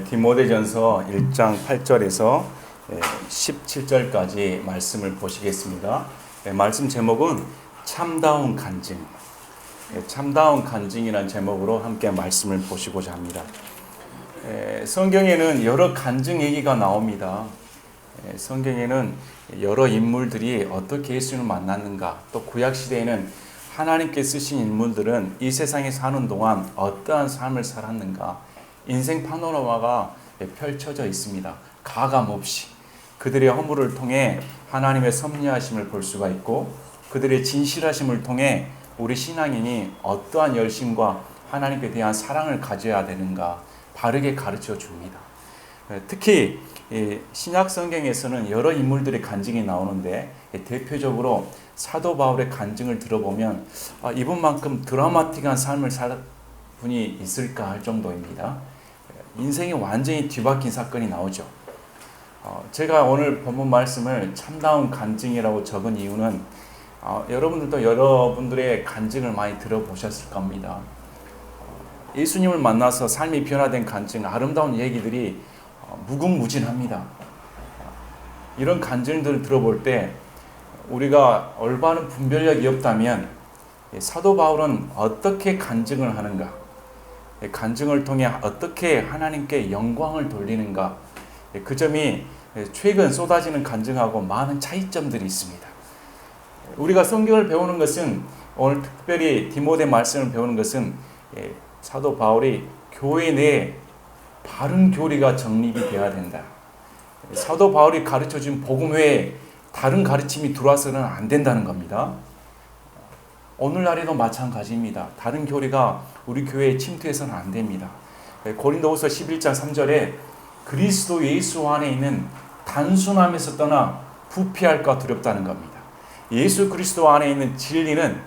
디모데전서 1장 8절에서 17절까지 말씀을 보시겠습니다. 말씀 제목은 참다운 간증, 참다운 간증이라는 제목으로 함께 말씀을 보시고자 합니다. 성경에는 여러 간증 얘기가 나옵니다. 성경에는 여러 인물들이 어떻게 예수님을 만났는가, 또 구약시대에는 하나님께 쓰신 인물들은 이 세상에 사는 동안 어떠한 삶을 살았는가, 인생 파노라마가 펼쳐져 있습니다. 가감없이 그들의 허물을 통해 하나님의 섭리하심을 볼 수가 있고, 그들의 진실하심을 통해 우리 신앙인이 어떠한 열심과 하나님께 대한 사랑을 가져야 되는가 바르게 가르쳐 줍니다. 특히 신약 성경에서는 여러 인물들의 간증이 나오는데, 대표적으로 사도 바울의 간증을 들어보면 이분만큼 드라마틱한 삶을 살 분이 있을까 할 정도입니다. 인생이 완전히 뒤바뀐 사건이 나오죠. 제가 오늘 본문 말씀을 참다운 간증이라고 적은 이유는 여러분들도 여러분들의 간증을 많이 들어보셨을 겁니다. 예수님을 만나서 삶이 변화된 간증, 아름다운 얘기들이 무궁무진합니다. 이런 간증들을 들어볼 때 우리가 올바른 분별력이 없다면 사도 바울은 어떻게 간증을 하는가, 간증을 통해 어떻게 하나님께 영광을 돌리는가, 그 점이 최근 쏟아지는 간증하고 많은 차이점들이 있습니다. 우리가 성경을 배우는 것은, 오늘 특별히 디모데 말씀을 배우는 것은 사도 바울이 교회 내에 바른 교리가 정립이 되어야 된다. 사도 바울이 가르쳐준 복음 외에 다른 가르침이 들어와서는 안 된다는 겁니다. 오늘날에도 마찬가지입니다. 다른 교리가 우리 교회에 침투해서는 안 됩니다. 고린도후서 11장 3절에 그리스도 예수 안에 있는 단순함에서 떠나 부패할까 두렵다는 겁니다. 예수 그리스도 안에 있는 진리는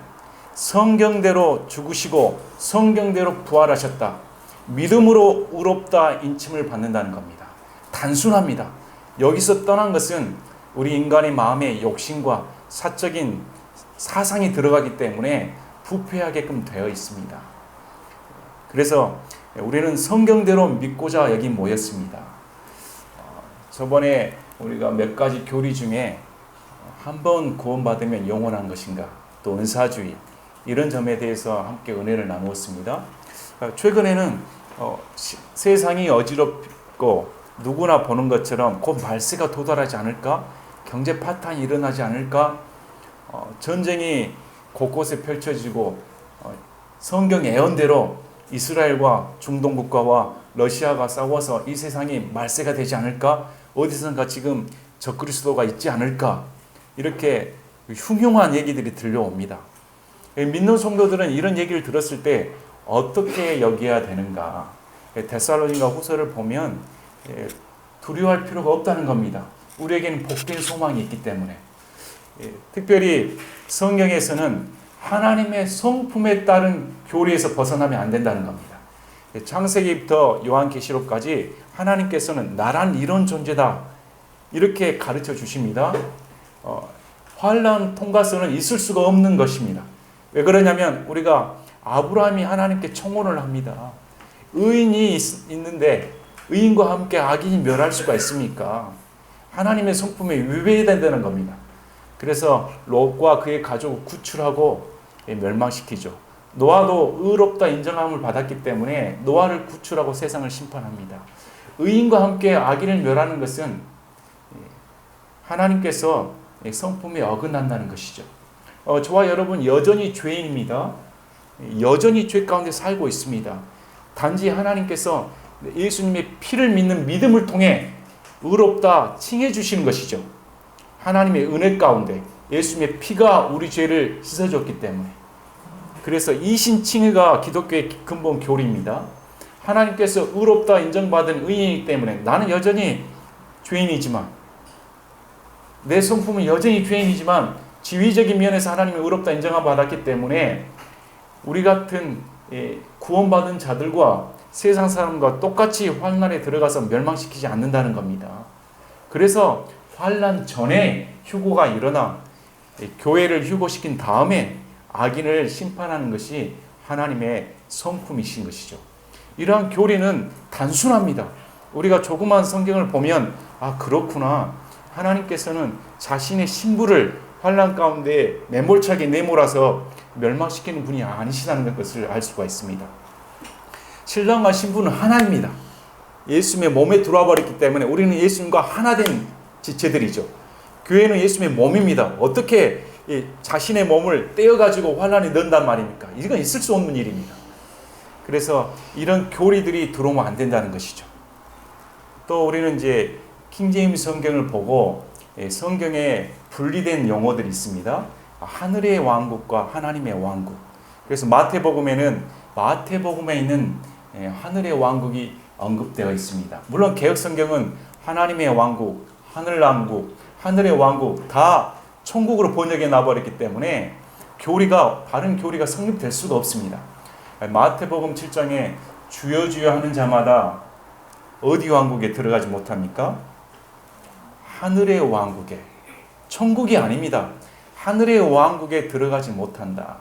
성경대로 죽으시고 성경대로 부활하셨다, 믿음으로 의롭다 인침을 받는다는 겁니다. 단순합니다. 여기서 떠난 것은 우리 인간의 마음에 욕심과 사적인 사상이 들어가기 때문에 부패하게끔 되어 있습니다. 그래서 우리는 성경대로 믿고자 여기 모였습니다. 저번에 우리가 몇 가지 교리 중에 한 번 구원받으면 영원한 것인가, 또 은사주의, 이런 점에 대해서 함께 은혜를 나누었습니다. 최근에는 세상이 어지럽고 누구나 보는 것처럼 곧 말세가 도달하지 않을까, 경제 파탄이 일어나지 않을까, 전쟁이 곳곳에 펼쳐지고 성경 예언대로 이스라엘과 중동 국가와 러시아가 싸워서 이 세상이 말세가 되지 않을까, 어디선가 지금 적그리스도가 있지 않을까, 이렇게 흉흉한 얘기들이 들려옵니다. 믿는 성도들은 이런 얘기를 들었을 때 어떻게 여겨야 되는가, 데살로니가 후서를 보면 두려워할 필요가 없다는 겁니다. 우리에게는 복된 소망이 있기 때문에. 특별히 성경에서는 하나님의 성품에 따른 교리에서 벗어나면 안 된다는 겁니다. 창세기부터 요한계시록까지 하나님께서는 나란 이런 존재다, 이렇게 가르쳐 주십니다. 환난 통과서는 있을 수가 없는 것입니다. 왜 그러냐면 우리가 아브라함이 하나님께 청혼을 합니다. 의인이 있는데 의인과 함께 악인이 멸할 수가 있습니까? 하나님의 성품에 위배된다는 겁니다. 그래서 롯과 그의 가족을 구출하고 멸망시키죠. 노아도 의롭다 인정함을 받았기 때문에 노아를 구출하고 세상을 심판합니다. 의인과 함께 악인을 멸하는 것은 하나님께서 성품에 어긋난다는 것이죠. 저와 여러분 여전히 죄인입니다. 여전히 죄 가운데 살고 있습니다. 단지 하나님께서 예수님의 피를 믿는 믿음을 통해 의롭다 칭해 주시는 것이죠. 하나님의 은혜 가운데 예수님의 피가 우리 죄를 씻어줬기 때문에. 그래서 이신칭의가 기독교의 근본 교리입니다. 하나님께서 의롭다 인정받은 의인이기 때문에 나는 여전히 죄인이지만, 내 성품은 여전히 죄인이지만 지위적인 면에서 하나님의 의롭다 인정함을 받았기 때문에 우리 같은 구원받은 자들과 세상 사람과 똑같이 환난에 들어가서 멸망시키지 않는다는 겁니다. 그래서 환난 전에 휴고가 일어나 교회를 휴고시킨 다음에 악인을 심판하는 것이 하나님의 성품이신 것이죠. 이러한 교리는 단순합니다. 우리가 조그만 성경을 보면 그렇구나. 하나님께서는 자신의 신부를 환난 가운데 매몰차게 내몰아서 멸망시키는 분이 아니시다는 것을 알 수가 있습니다. 신랑과 신부는 하나입니다. 예수님의 몸에 들어와 버렸기 때문에 우리는 예수님과 하나된 지체들이죠. 교회는 예수님의 몸입니다. 어떻게 자신의 몸을 떼어가지고 환난에 넣는단 말입니까? 이건 있을 수 없는 일입니다. 그래서 이런 교리들이 들어오면 안 된다는 것이죠. 또 우리는 이제 킹제임스 성경을 보고 성경에 분리된 용어들이 있습니다. 하늘의 왕국과 하나님의 왕국. 그래서 마태복음에 있는 하늘의 왕국이 언급되어 있습니다. 물론 개혁 성경은 하나님의 왕국, 하늘의 왕국 다 천국으로 번역해 놔버렸기 때문에 바른 교리가 성립될 수가 없습니다. 마태복음 7장에 주여 주여 하는 자마다 어디 왕국에 들어가지 못합니까? 하늘의 왕국에, 천국이 아닙니다. 하늘의 왕국에 들어가지 못한다.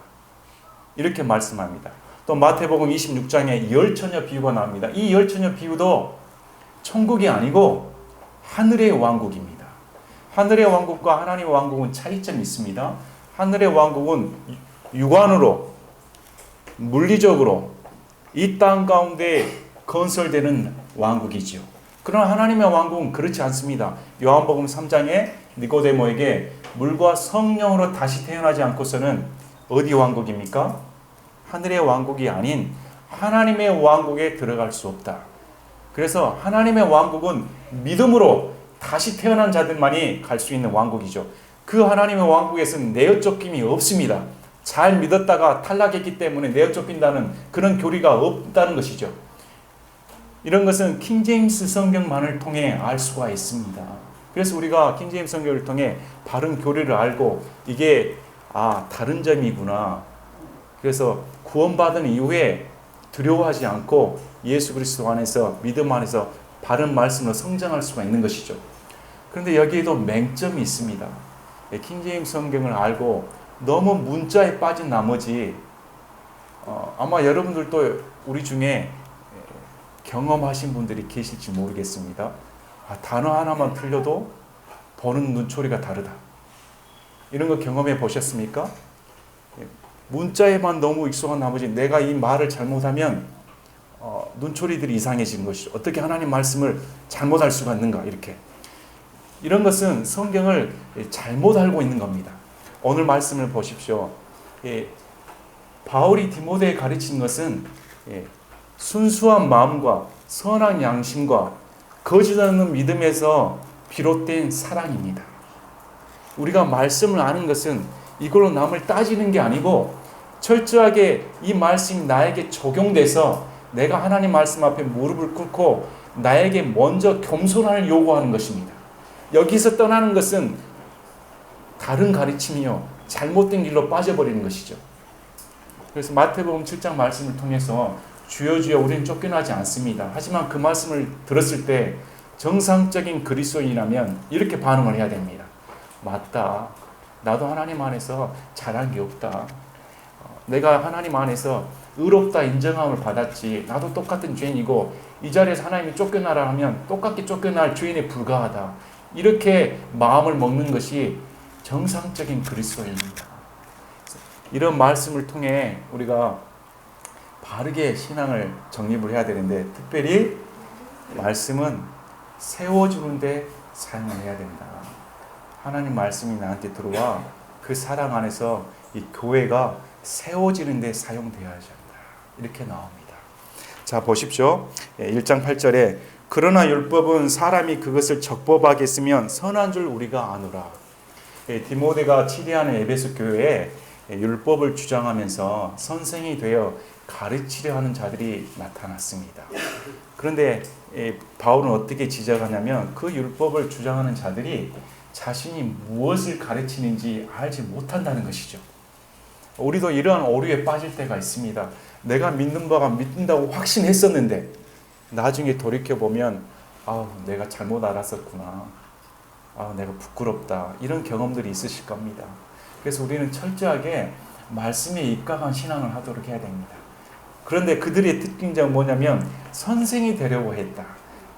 이렇게 말씀합니다. 또 마태복음 26장에 열처녀 비유가 나옵니다. 이 열처녀 비유도 천국이 아니고 하늘의 왕국입니다. 하늘의 왕국과 하나님의 왕국은 차이점이 있습니다. 하늘의 왕국은 육안으로, 물리적으로 이 땅 가운데 건설되는 왕국이죠. 그러나 하나님의 왕국은 그렇지 않습니다. 요한복음 3장에 니고데모에게 물과 성령으로 다시 태어나지 않고서는 어디 왕국입니까? 하늘의 왕국이 아닌 하나님의 왕국에 들어갈 수 없다. 그래서 하나님의 왕국은 믿음으로 다시 태어난 자들만이 갈 수 있는 왕국이죠. 그 하나님의 왕국에서는 내어 쫓김이 없습니다. 잘 믿었다가 탈락했기 때문에 내어 쫓긴다는 그런 교리가 없다는 것이죠. 이런 것은 킹제임스 성경만을 통해 알 수가 있습니다. 그래서 우리가 킹제임스 성경을 통해 바른 교리를 알고 이게 다른 점이구나. 그래서 구원받은 이후에 두려워하지 않고 예수 그리스도 안에서 믿음 안에서 바른 말씀으로 성장할 수가 있는 것이죠. 그런데 여기에도 맹점이 있습니다. 킹제임스 성경을 알고 너무 문자에 빠진 나머지 아마 여러분들도 우리 중에 경험하신 분들이 계실지 모르겠습니다. 단어 하나만 틀려도 보는 눈초리가 다르다. 이런 거 경험해 보셨습니까? 문자에만 너무 익숙한 나머지 내가 이 말을 잘못하면 눈초리들이 이상해지는 것이죠. 어떻게 하나님 말씀을 잘못할 수가 있는가 이렇게. 이런 것은 성경을 잘못 알고 있는 겁니다. 오늘 말씀을 보십시오. 바울이 디모데에 가르친 것은 순수한 마음과 선한 양심과 거짓 없는 믿음에서 비롯된 사랑입니다. 우리가 말씀을 아는 것은 이걸로 남을 따지는 게 아니고 철저하게 이 말씀이 나에게 적용돼서 내가 하나님 말씀 앞에 무릎을 꿇고 나에게 먼저 겸손함을 요구하는 것입니다. 여기서 떠나는 것은 다른 가르침이요 잘못된 길로 빠져버리는 것이죠. 그래서 마태복음 7장 말씀을 통해서 주여 주여 우리는 쫓겨나지 않습니다. 하지만 그 말씀을 들었을 때 정상적인 그리스도인이라면 이렇게 반응을 해야 됩니다. 맞다. 나도 하나님 안에서 잘한 게 없다. 내가 하나님 안에서 의롭다 인정함을 받았지. 나도 똑같은 죄인이고 이 자리에서 하나님이 쫓겨나라 하면 똑같게 쫓겨날 죄인에 불과하다. 이렇게 마음을 먹는 것이 정상적인 그리스도인입니다. 이런 말씀을 통해 우리가 바르게 신앙을 정립을 해야 되는데 특별히 말씀은 세워주는데 사용을 해야 된다. 하나님 말씀이 나한테 들어와 그 사랑 안에서 이 교회가 세워지는데 사용되어야 한다. 이렇게 나옵니다. 자 보십시오. 1장 8절에 그러나 율법은 사람이 그것을 적법하게 쓰면 선한 줄 우리가 아노라. 디모데가 치리하는 에베소 교회에 율법을 주장하면서 선생이 되어 가르치려 하는 자들이 나타났습니다. 그런데 바울은 어떻게 지적하냐면 그 율법을 주장하는 자들이 자신이 무엇을 가르치는지 알지 못한다는 것이죠. 우리도 이러한 오류에 빠질 때가 있습니다. 내가 믿는 바가 믿는다고 확신했었는데 나중에 돌이켜보면 내가 잘못 알았었구나. 내가 부끄럽다. 이런 경험들이 있으실 겁니다. 그래서 우리는 철저하게 말씀에 입각한 신앙을 하도록 해야 됩니다. 그런데 그들의 특징은 뭐냐면 선생이 되려고 했다.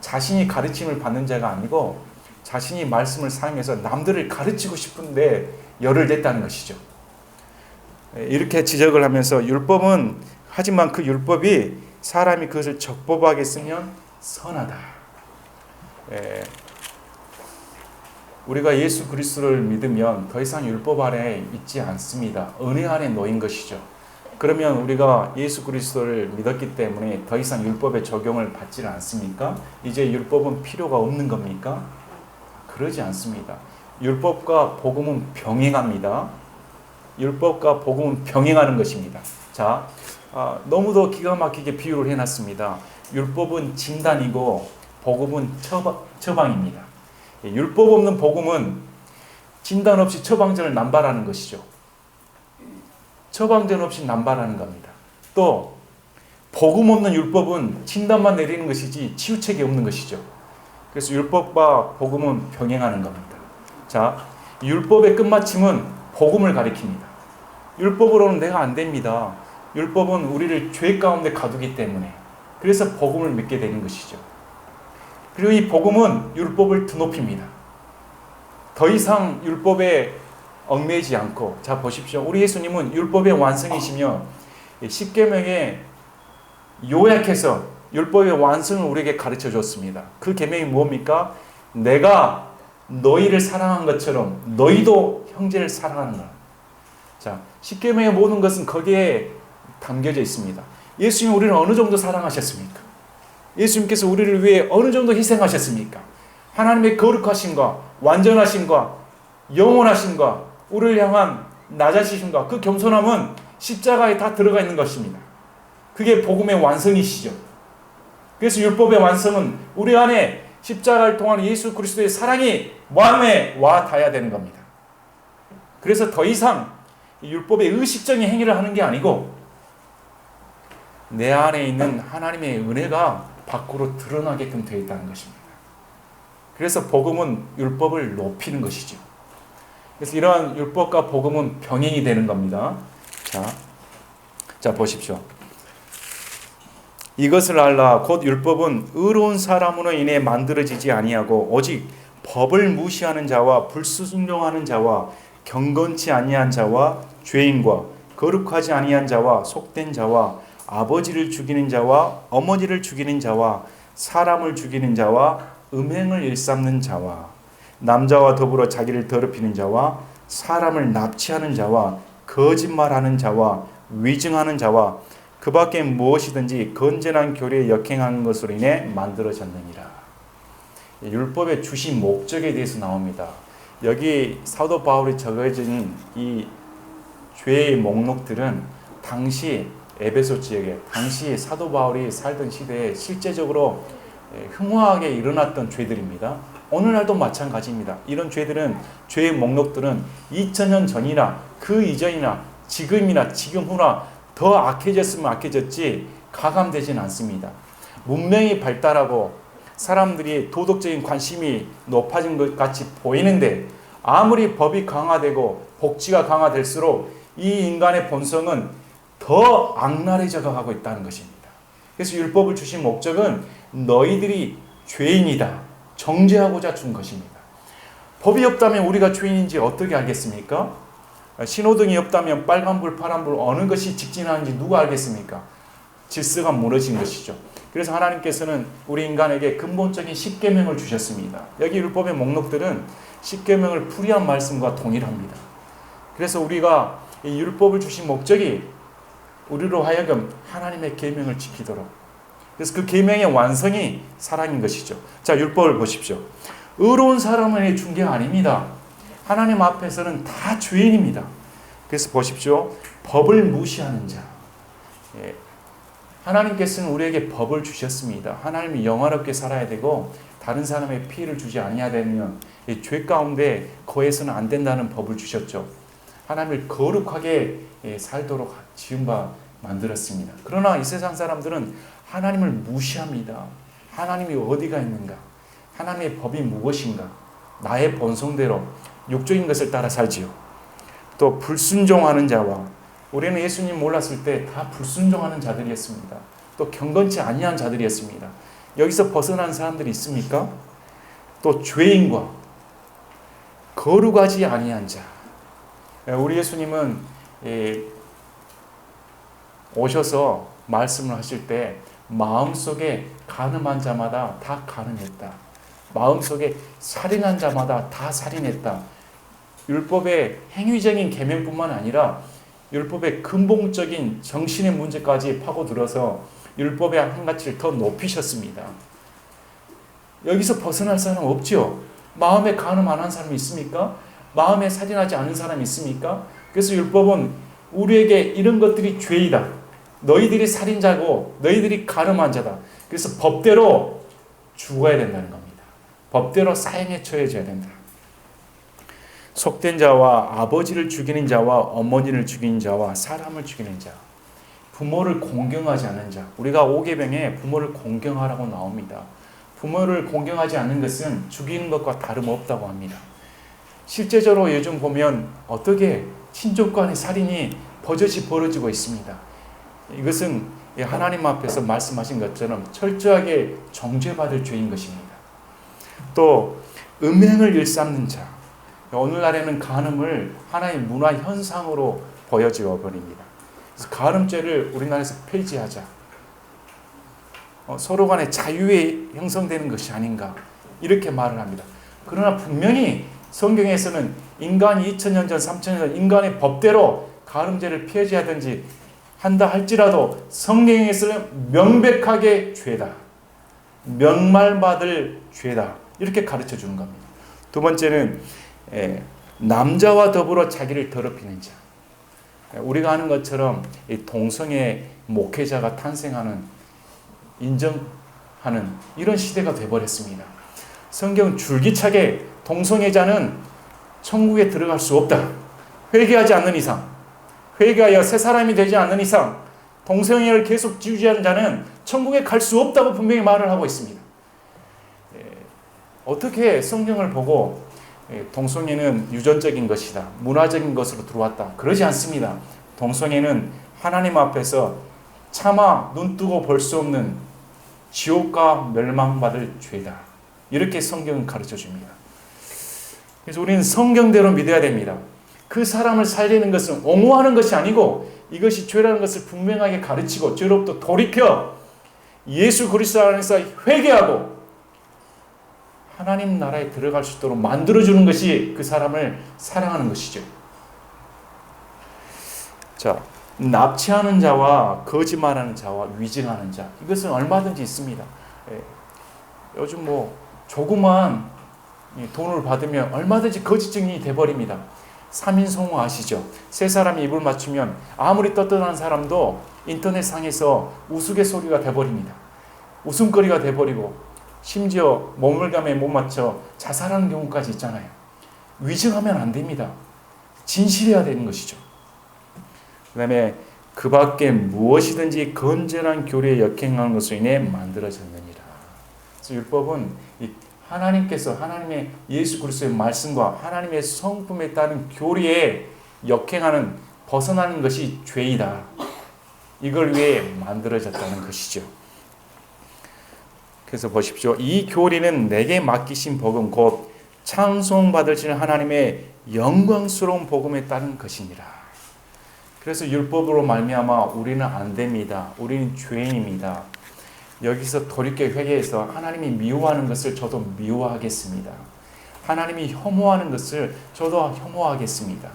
자신이 가르침을 받는 자가 아니고 자신이 말씀을 사용해서 남들을 가르치고 싶은데 열을 냈다는 것이죠. 이렇게 지적을 하면서 율법은 하지만 그 율법이 사람이 그것을 적법하게 쓰면 선하다. 우리가 예수 그리스도를 믿으면 더 이상 율법 아래 있지 않습니다. 은혜 아래 놓인 것이죠. 그러면 우리가 예수 그리스도를 믿었기 때문에 더 이상 율법의 적용을 받지 않습니까? 이제 율법은 필요가 없는 겁니까? 그러지 않습니다. 율법과 복음은 병행합니다. 율법과 복음은 병행하는 것입니다. 자, 너무도 기가 막히게 비유를 해놨습니다. 율법은 진단이고 복음은 처방입니다. 율법 없는 복음은 진단 없이 처방전을 남발하는 것이죠. 처방전 없이 남발하는 겁니다. 또 복음 없는 율법은 진단만 내리는 것이지 치유책이 없는 것이죠. 그래서 율법과 복음은 병행하는 겁니다. 자, 율법의 끝마침은 복음을 가리킵니다. 율법으로는 내가 안 됩니다. 율법은 우리를 죄 가운데 가두기 때문에 그래서 복음을 믿게 되는 것이죠. 그리고 이 복음은 율법을 드높입니다. 더 이상 율법에 얽매이지 않고, 자 보십시오. 우리 예수님은 율법의 완성이시며 십계명에 요약해서 율법의 완성을 우리에게 가르쳐 줬습니다. 그 계명이 뭡니까? 내가 너희를 사랑한 것처럼 너희도 형제를 사랑하는 것. 자, 십계명의 모든 것은 거기에 담겨져 있습니다. 예수님 우리를 어느 정도 사랑하셨습니까? 예수님께서 우리를 위해 어느 정도 희생하셨습니까? 하나님의 거룩하심과 완전하심과 영원하심과 우리를 향한 낮아지심과 그 겸손함은 십자가에 다 들어가 있는 것입니다. 그게 복음의 완성이시죠. 그래서 율법의 완성은 우리 안에 십자가를 통한 예수 그리스도의 사랑이 마음에 와 닿아야 되는 겁니다. 그래서 더 이상 율법의 의식적인 행위를 하는 게 아니고 내 안에 있는 하나님의 은혜가 밖으로 드러나게끔 되어 있다는 것입니다. 그래서 복음은 율법을 높이는 것이죠. 그래서 이러한 율법과 복음은 병행이 되는 겁니다. 자 보십시오. 이것을 알라. 곧 율법은 의로운 사람으로 인해 만들어지지 아니하고 오직 법을 무시하는 자와 불순종하는 자와 경건치 아니한 자와 죄인과 거룩하지 아니한 자와 속된 자와 아버지를 죽이는 자와 어머니를 죽이는 자와 사람을 죽이는 자와 음행을 일삼는 자와 남자와 더불어 자기를 더럽히는 자와 사람을 납치하는 자와 거짓말하는 자와 위증하는 자와 그 밖에 무엇이든지 건전한 교리에 역행하는 것으로 인해 만들어졌느니라. 율법의 주신 목적에 대해서 나옵니다. 여기 사도 바울이 적어진 이 죄의 목록들은 당시 에베소 지역에 당시 사도 바울이 살던 시대에 실제적으로 흉화하게 일어났던 죄들입니다. 오늘날도 마찬가지입니다. 이런 죄들은 죄의 목록들은 2000년 전이나 그 이전이나 지금이나 지금 후나 더 악해졌으면 악해졌지 가감되지는 않습니다. 문명이 발달하고 사람들이 도덕적인 관심이 높아진 것 같이 보이는데 아무리 법이 강화되고 복지가 강화될수록 이 인간의 본성은 더 악랄해져 가고 있다는 것입니다. 그래서 율법을 주신 목적은 너희들이 죄인이다 정죄하고자 준 것입니다. 법이 없다면 우리가 죄인인지 어떻게 알겠습니까? 신호등이 없다면 빨간불 파란불 어느 것이 직진하는지 누가 알겠습니까? 질서가 무너진 것이죠. 그래서 하나님께서는 우리 인간에게 근본적인 십계명을 주셨습니다. 여기 율법의 목록들은 십계명을 풀이한 말씀과 동일합니다. 그래서 우리가 이 율법을 주신 목적이 우리로 하여금 하나님의 계명을 지키도록, 그래서 그 계명의 완성이 사랑인 것이죠. 자, 율법을 보십시오. 의로운 사람을 준 게 아닙니다. 하나님 앞에서는 다 죄인입니다. 그래서 보십시오. 법을 무시하는 자. 하나님께서는 우리에게 법을 주셨습니다. 하나님이 영화롭게 살아야 되고 다른 사람의 피해를 주지 아니해야 되면 죄 가운데 거해서는 안 된다는 법을 주셨죠. 하나님을 거룩하게 살도록 지은 바 만들었습니다. 그러나 이 세상 사람들은 하나님을 무시합니다. 하나님이 어디가 있는가? 하나님의 법이 무엇인가? 나의 본성대로 육적인 것을 따라 살지요. 또 불순종하는 자와 우리는 예수님 몰랐을 때 다 불순종하는 자들이었습니다. 또 경건치 아니한 자들이었습니다. 여기서 벗어난 사람들이 있습니까? 또 죄인과 거룩하지 아니한 자. 우리 예수님은 오셔서 말씀을 하실 때 마음속에 간음한 자마다 다 간음했다. 마음속에 살인한 자마다 다 살인했다. 율법의 행위적인 계명뿐만 아니라 율법의 근본적인 정신의 문제까지 파고들어서 율법의 한 가치를 더 높이셨습니다. 여기서 벗어날 사람 없죠. 마음에 간음 안 한 사람이 있습니까? 마음에 살인하지 않은 사람이 있습니까? 그래서 율법은 우리에게 이런 것들이 죄이다. 너희들이 살인자고 너희들이 간음한 자다. 그래서 법대로 죽어야 된다는 겁니다. 법대로 사형에 처해져야 된다. 속된 자와 아버지를 죽이는 자와 어머니를 죽이는 자와 사람을 죽이는 자, 부모를 공경하지 않는 자. 우리가 오계병에 부모를 공경하라고 나옵니다. 부모를 공경하지 않는 것은 죽이는 것과 다름없다고 합니다. 실제적으로 요즘 보면 어떻게 친족 간의 살인이 버젓이 벌어지고 있습니다. 이것은 하나님 앞에서 말씀하신 것처럼 철저하게 정죄받을 죄인 것입니다. 또 음행을 일삼는 자. 오늘날에는 간음을 하나의 문화 현상으로 보여지어 버립니다. 그래서 간음죄를 우리나라에서 폐지하자. 서로 간의 자유에 형성되는 것이 아닌가 이렇게 말을 합니다. 그러나 분명히 성경에서는 인간이 2000년 전, 3000년 전 인간의 법대로 간음죄를 폐지하든지 한다 할지라도 성경에서는 명백하게 죄다. 명말받을 죄다. 이렇게 가르쳐 주는 겁니다. 두 번째는 남자와 더불어 자기를 더럽히는 자. 우리가 아는 것처럼 동성애 목회자가 탄생하는, 인정하는 이런 시대가 되어버렸습니다. 성경은 줄기차게 동성애자는 천국에 들어갈 수 없다. 회개하지 않는 이상, 회개하여 새 사람이 되지 않는 이상 동성애를 계속 유지하는 자는 천국에 갈 수 없다고 분명히 말을 하고 있습니다. 어떻게 성경을 보고 동성애는 유전적인 것이다, 문화적인 것으로 들어왔다, 그러지 않습니다. 동성애는 하나님 앞에서 차마 눈뜨고 볼 수 없는 지옥과 멸망받을 죄다. 이렇게 성경은 가르쳐 줍니다. 그래서 우리는 성경대로 믿어야 됩니다. 그 사람을 살리는 것은 옹호하는 것이 아니고 이것이 죄라는 것을 분명하게 가르치고 죄로부터 돌이켜 예수 그리스도 안에서 회개하고 하나님 나라에 들어갈 수 있도록 만들어주는 것이 그 사람을 사랑하는 것이죠. 자, 납치하는 자와 거짓말하는 자와 위증하는 자, 이것은 얼마든지 있습니다. 요즘 조그만 돈을 받으면 얼마든지 거짓 증인이 돼버립니다. 3인성호 아시죠? 세 사람이 입을 맞추면 아무리 떳떳한 사람도 인터넷상에서 우스갯소리가 돼버립니다. 웃음거리가 돼버리고 심지어 몸물감에 못 맞춰 자살하는 경우까지 있잖아요. 위증하면 안 됩니다. 진실해야 되는 것이죠. 그 다음에 그 밖에 무엇이든지 건전한 교리에 역행하는 것으로 인해 만들어졌느니라. 그래서 율법은 하나님께서 하나님의 예수 그리스도의 말씀과 하나님의 성품에 따른 교리에 역행하는, 벗어나는 것이 죄이다. 이걸 위해 만들어졌다는 것이죠. 그래서 보십시오. 이 교리는 내게 맡기신 복음 곧 찬송받으시는 하나님의 영광스러운 복음에 따른 것이니라. 그래서 율법으로 말미암아 우리는 안 됩니다. 우리는 죄인입니다. 여기서 돌이켜 회개해서 하나님이 미워하는 것을 저도 미워하겠습니다. 하나님이 혐오하는 것을 저도 혐오하겠습니다.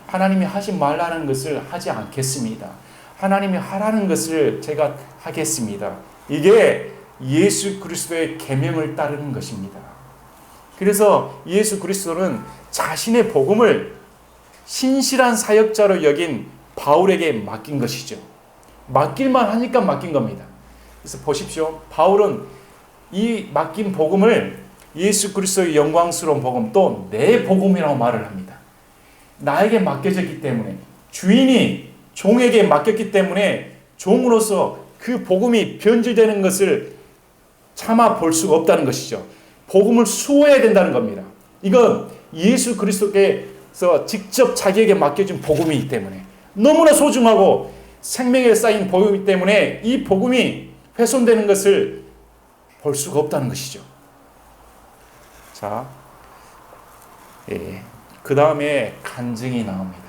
하나님이 하지 말라는 것을 하지 않겠습니다. 하나님이 하라는 것을 제가 하겠습니다. 이게 예수 그리스도의 계명을 따르는 것입니다. 그래서 예수 그리스도는 자신의 복음을 신실한 사역자로 여긴 바울에게 맡긴 것이죠. 맡길만 하니까 맡긴 겁니다. 그래서 보십시오. 바울은 이 맡긴 복음을 예수 그리스도의 영광스러운 복음, 또 내 복음이라고 말을 합니다. 나에게 맡겨졌기 때문에, 주인이 종에게 맡겼기 때문에 종으로서 그 복음이 변질되는 것을 차마 볼 수가 없다는 것이죠. 복음을 수호해야 된다는 겁니다. 이건 예수 그리스도께서 직접 자기에게 맡겨준 복음이기 때문에 너무나 소중하고 생명에 쌓인 복음이기 때문에 이 복음이 훼손되는 것을 볼 수가 없다는 것이죠. 자, 그 다음에 간증이 나옵니다.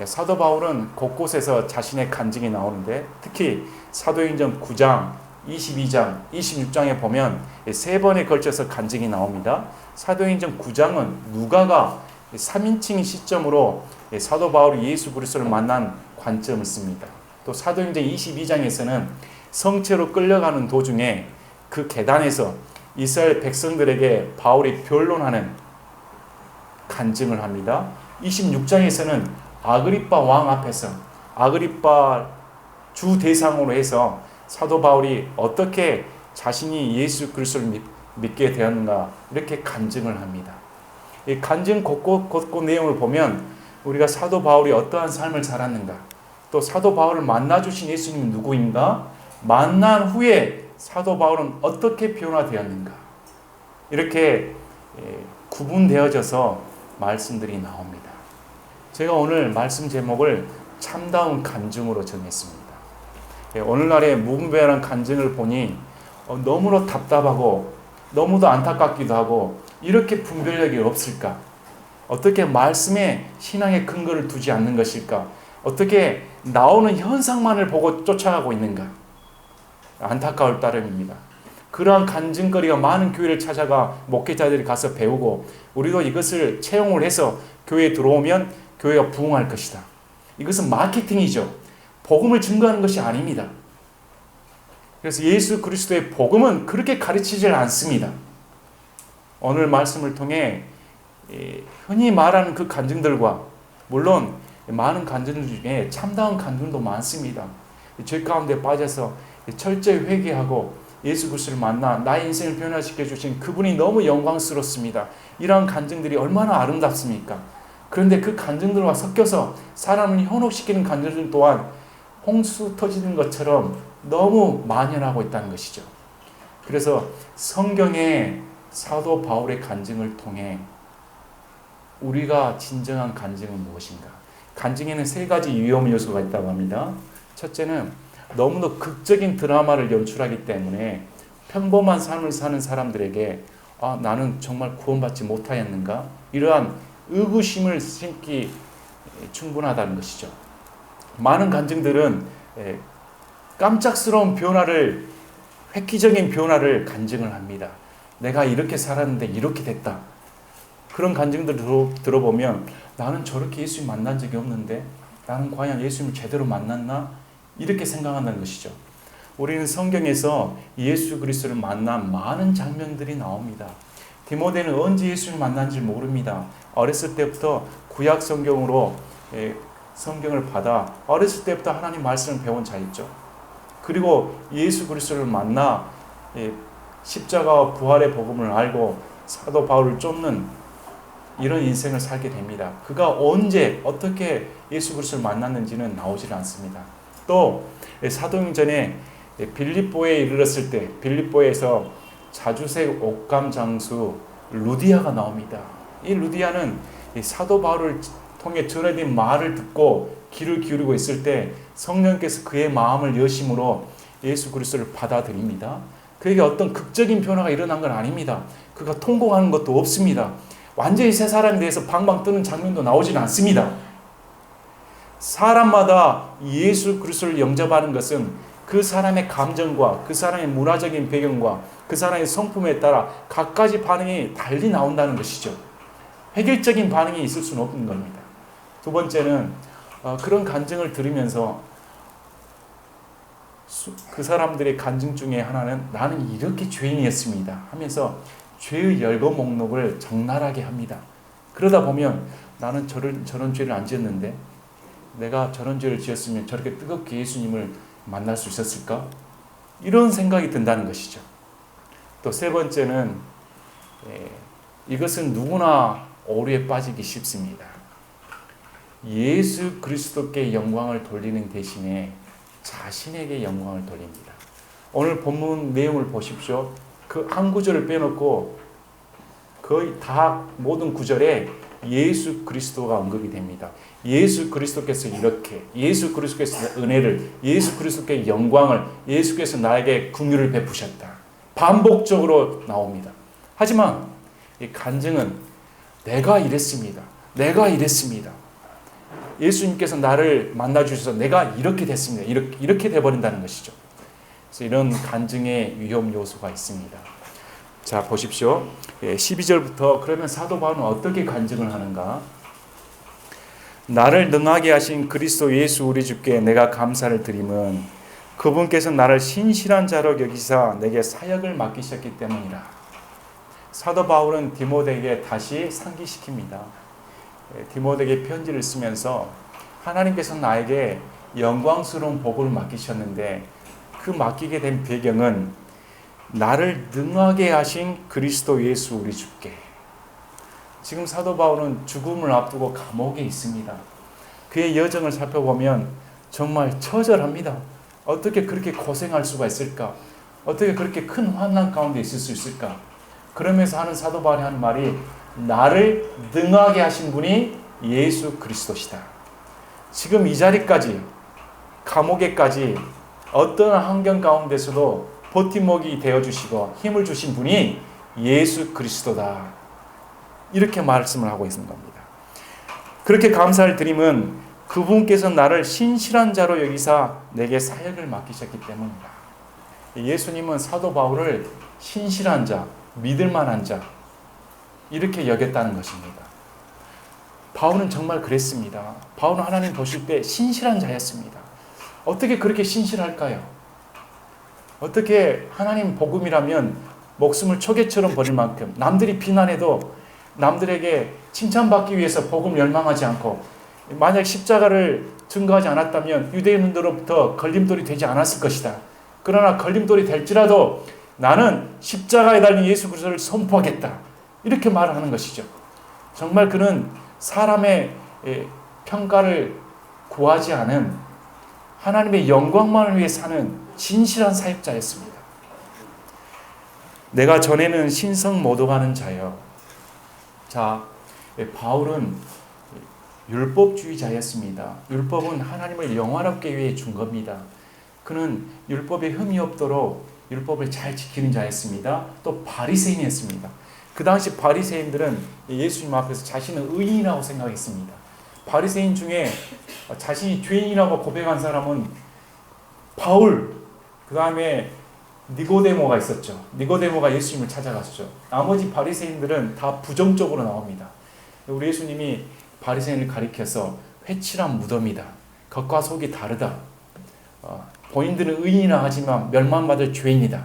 사도 바울은 곳곳에서 자신의 간증이 나오는데 특히 사도행전 9장, 22장, 26장에 보면 3번에 걸쳐서 간증이 나옵니다. 사도행전 9장은 누가가 3인칭 시점으로 사도 바울이 예수 그리스도를 만난 관점을 씁니다. 또 사도행전 22장에서는 성체로 끌려가는 도중에 그 계단에서 이스라엘 백성들에게 바울이 변론하는 간증을 합니다. 26장에서는 아그리빠 왕 앞에서 아그리빠 주 대상으로 해서 사도 바울이 어떻게 자신이 예수 그리스도를 믿게 되었는가 이렇게 간증을 합니다. 이 간증 곳곳 내용을 보면 우리가 사도 바울이 어떠한 삶을 살았는가, 또 사도 바울을 만나주신 예수님은 누구인가, 만난 후에 사도 바울은 어떻게 변화되었는가 이렇게 구분되어져서 말씀들이 나옵니다. 제가 오늘 말씀 제목을 참다운 간증으로 정했습니다. 오늘날의 무분별한 간증을 보니 너무나 답답하고 너무도 안타깝기도 하고 이렇게 분별력이 없을까? 어떻게 말씀에 신앙의 근거를 두지 않는 것일까? 어떻게 나오는 현상만을 보고 쫓아가고 있는가? 안타까울 따름입니다. 그러한 간증거리가 많은 교회를 찾아가 목회자들이 가서 배우고 우리도 이것을 채용을 해서 교회에 들어오면 교회가 부흥할 것이다. 이것은 마케팅이죠. 복음을 증거하는 것이 아닙니다. 그래서 예수 그리스도의 복음은 그렇게 가르치질 않습니다. 오늘 말씀을 통해 흔히 말하는 그 간증들과 물론 많은 간증들 중에 참다운 간증도 많습니다. 죄 가운데 빠져서 철저히 회개하고 예수 그리스도를 만나 나의 인생을 변화시켜 주신 그분이 너무 영광스럽습니다. 이러한 간증들이 얼마나 아름답습니까? 그런데 그 간증들과 섞여서 사람을 현혹시키는 간증들 또한 홍수 터지는 것처럼 너무 만연하고 있다는 것이죠. 그래서 성경의 사도 바울의 간증을 통해 우리가 진정한 간증은 무엇인가? 간증에는 3가지 위험 요소가 있다고 합니다. 첫째는 너무도 극적인 드라마를 연출하기 때문에 평범한 삶을 사는 사람들에게 나는 정말 구원받지 못하였는가? 이러한 의구심을 심기 충분하다는 것이죠. 많은 간증들은 깜짝스러운 변화를, 획기적인 변화를 간증을 합니다. 내가 이렇게 살았는데 이렇게 됐다. 그런 간증들을 들어보면 나는 저렇게 예수님 만난 적이 없는데 나는 과연 예수님을 제대로 만났나? 이렇게 생각한다는 것이죠. 우리는 성경에서 예수 그리스도를 만난 많은 장면들이 나옵니다. 디모데는 언제 예수님을 만난지 모릅니다. 어렸을 때부터 구약 성경으로 성경을 받아 어렸을 때부터 하나님 말씀을 배운 자였죠. 그리고 예수 그리스도를 만나 십자가와 부활의 복음을 알고 사도 바울을 쫓는 이런 인생을 살게 됩니다. 그가 언제 어떻게 예수 그리스도를 만났는지는 나오질 않습니다. 또 사도행전에 빌립보에 이르렀을 때 빌립보에서 자주색 옷감 장수 루디아가 나옵니다. 이 루디아는 사도 바울을 통해 전해진 말을 듣고 귀를 기울이고 있을 때 성령께서 그의 마음을 여심으로 예수 그리스도를 받아들입니다. 그에게 어떤 극적인 변화가 일어난 건 아닙니다. 그가 통곡하는 것도 없습니다. 완전히 새 사람에 대해서 방방 뜨는 장면도 나오진 않습니다. 사람마다 예수 그리스도를 영접하는 것은 그 사람의 감정과 그 사람의 문화적인 배경과 그 사람의 성품에 따라 각가지 반응이 달리 나온다는 것이죠. 획일적인 반응이 있을 수는 없는 겁니다. 두 번째는 그런 간증을 들으면서 그 사람들의 간증 중에 하나는 나는 이렇게 죄인이었습니다 하면서 죄의 열거 목록을 적나라하게 합니다. 그러다 보면 나는 저런 죄를 안 지었는데 내가 저런 죄를 지었으면 저렇게 뜨겁게 예수님을 만날 수 있었을까? 이런 생각이 든다는 것이죠. 또 3번째는 이것은 누구나 오류에 빠지기 쉽습니다. 예수 그리스도께 영광을 돌리는 대신에 자신에게 영광을 돌립니다. 오늘 본문 내용을 보십시오. 그 한 구절을 빼놓고 거의 다 모든 구절에 예수 그리스도가 언급이 됩니다. 예수 그리스도께서 이렇게, 예수 그리스도께서 은혜를, 예수 그리스도께 영광을, 예수께서 나에게 긍휼을 베푸셨다. 반복적으로 나옵니다. 하지만 이 간증은 내가 이랬습니다. 내가 이랬습니다. 예수님께서 나를 만나주셔서 내가 이렇게 됐습니다. 이렇게 돼버린다는 것이죠. 그래서 이런 간증의 위험 요소가 있습니다. 자, 보십시오. 12절부터 그러면 사도 바울은 어떻게 간증을 하는가? 나를 능하게 하신 그리스도 예수 우리 주께 내가 감사를 드림은 그분께서 나를 신실한 자로 여기사 내게 사역을 맡기셨기 때문이라. 사도 바울은 디모데에게 다시 상기시킵니다. 디모데에게 편지를 쓰면서 하나님께서 나에게 영광스러운 복을 맡기셨는데 그 맡기게 된 배경은 나를 능하게 하신 그리스도 예수 우리 주께. 지금 사도 바울은 죽음을 앞두고 감옥에 있습니다. 그의 여정을 살펴보면 정말 처절합니다. 어떻게 그렇게 고생할 수가 있을까? 어떻게 그렇게 큰 환난 가운데 있을 수 있을까? 그러면서 하는 사도 바울이 하는 말이 나를 능하게 하신 분이 예수 그리스도시다. 지금 이 자리까지, 감옥에까지 어떤 환경 가운데서도 버팀목이 되어주시고 힘을 주신 분이 예수 그리스도다. 이렇게 말씀을 하고 있는 겁니다. 그렇게 감사를 드림은 그분께서 나를 신실한 자로 여기사 내게 사역을 맡기셨기 때문이다. 예수님은 사도 바울을 신실한 자, 믿을 만한 자 이렇게 여겼다는 것입니다. 바울은 정말 그랬습니다. 바울은 하나님 보실 때 신실한 자였습니다. 어떻게 그렇게 신실할까요? 어떻게 하나님 복음이라면 목숨을 초계처럼 버릴 만큼 남들이 비난해도 남들에게 칭찬받기 위해서 복음 열망하지 않고 만약 십자가를 증거하지 않았다면 유대인들로부터 걸림돌이 되지 않았을 것이다. 그러나 걸림돌이 될지라도 나는 십자가에 달린 예수 그리스도를 선포하겠다. 이렇게 말하는 것이죠. 정말 그는 사람의 평가를 구하지 않은 하나님의 영광만을 위해 사는 진실한 사역자였습니다. 내가 전에는 신성 모독하는 자여. 자, 바울은 율법주의자였습니다. 율법은 하나님을 영화롭게 위해 준 겁니다. 그는 율법에 흠이 없도록 율법을 잘 지키는 자였습니다. 또 바리새인이었습니다. 그 당시 바리새인들은 예수님 앞에서 자신은 의인이라고 생각했습니다. 바리새인 중에 자신이 죄인이라고 고백한 사람은 바울, 그 다음에 니고데모가 있었죠. 니고데모가 예수님을 찾아갔죠. 나머지 바리새인들은 다 부정적으로 나옵니다. 우리 예수님이 바리새인을 가리켜서 회칠한 무덤이다. 겉과 속이 다르다. 본인들은 의인이라 하지만 멸망받을 죄인이다.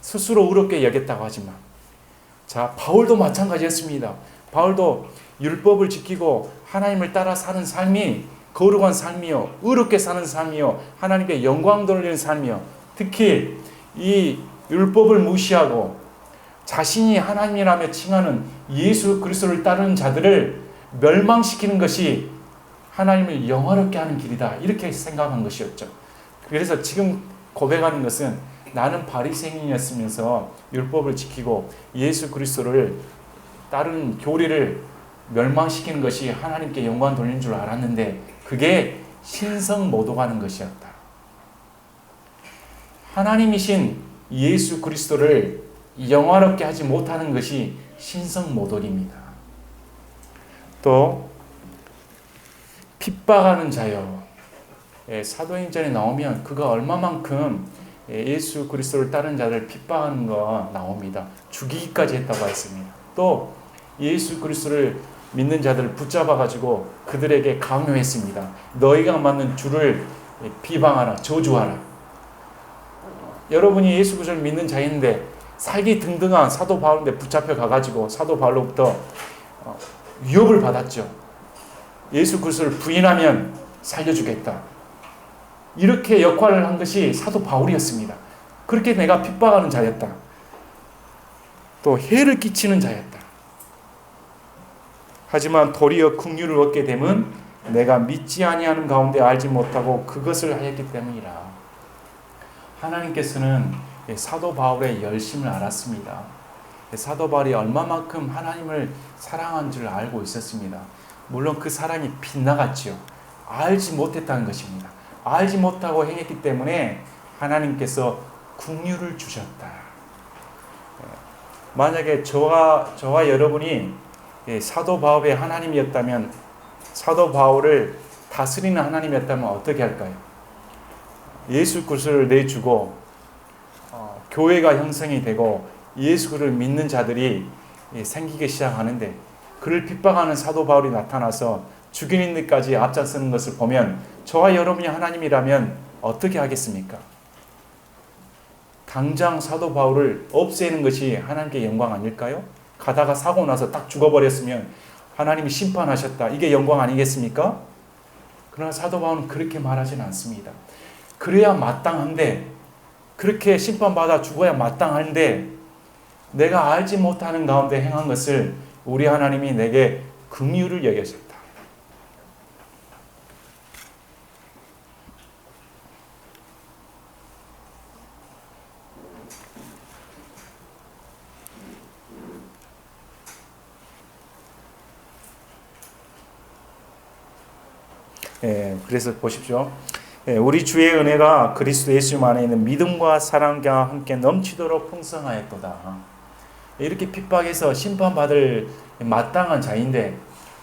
스스로 의롭게 여겼다고 하지만. 자, 바울도 마찬가지였습니다. 바울도 율법을 지키고 하나님을 따라 사는 삶이 거룩한 삶이요, 의롭게 사는 삶이요, 하나님께 영광 돌리는 삶이요. 특히 이 율법을 무시하고 자신이 하나님이라며 칭하는 예수 그리스도를 따르는 자들을 멸망시키는 것이 하나님을 영화롭게 하는 길이다. 이렇게 생각한 것이었죠. 그래서 지금 고백하는 것은 나는 바리새인이었으면서 율법을 지키고 예수 그리스도를 따르는 교리를 멸망시키는 것이 하나님께 영광 돌리는 줄 알았는데 그게 신성 모독하는 것이었다. 하나님이신 예수 그리스도를 영화롭게 하지 못하는 것이 신성 모독입니다. 또 핍박하는 자여. 사도행전에 나오면 그가 얼마만큼 예수 그리스도를 따르는 자를 핍박하는 거 나옵니다. 죽이기까지 했다고 했습니다. 또 예수 그리스도를 믿는 자들을 붙잡아가지고 그들에게 강요했습니다. 너희가 맞는 주를 비방하라, 저주하라. 여러분이 예수 그리스도를 믿는 자인데 살기 등등한 사도 바울인데 붙잡혀 가가지고 사도 바울로부터 위협을 받았죠. 예수 그리스도를 부인하면 살려주겠다. 이렇게 역할을 한 것이 사도 바울이었습니다. 그렇게 내가 핍박하는 자였다. 또 해를 끼치는 자였다. 하지만 도리어 긍휼을 얻게 되면 내가 믿지 아니하는 가운데 알지 못하고 그것을 하였기 때문이라. 하나님께서는 사도 바울의 열심을 알았습니다. 사도 바울이 얼마만큼 하나님을 사랑한 줄 알고 있었습니다. 물론 그 사랑이 빗나갔지요. 알지 못했다는 것입니다. 알지 못하고 행했기 때문에 하나님께서 긍휼을 주셨다. 만약에 저와 여러분이 사도 바울의 하나님이었다면, 사도 바울을 다스리는 하나님이었다면 어떻게 할까요? 예수 그리스도를 내주고 교회가 형성이 되고 예수 그리스도를 믿는 자들이 생기기 시작하는데, 그를 핍박하는 사도 바울이 나타나서 죽이는 데까지 앞장서는 것을 보면 저와 여러분이 하나님이라면 어떻게 하겠습니까? 당장 사도 바울을 없애는 것이 하나님께 영광 아닐까요? 가다가 사고 나서 딱 죽어버렸으면 하나님이 심판하셨다, 이게 영광 아니겠습니까? 그러나 사도 바울은 그렇게 말하지는 않습니다. 그래야 마땅한데, 그렇게 심판받아 죽어야 마땅한데 내가 알지 못하는 가운데 행한 것을 우리 하나님이 내게 긍휼을 여기셨다. 그래서 보십시오. 우리 주의 은혜가 그리스도 예수 안에 있는 믿음과 사랑과 함께 넘치도록 풍성하였도다. 이렇게 핍박해서 심판받을 마땅한 자인데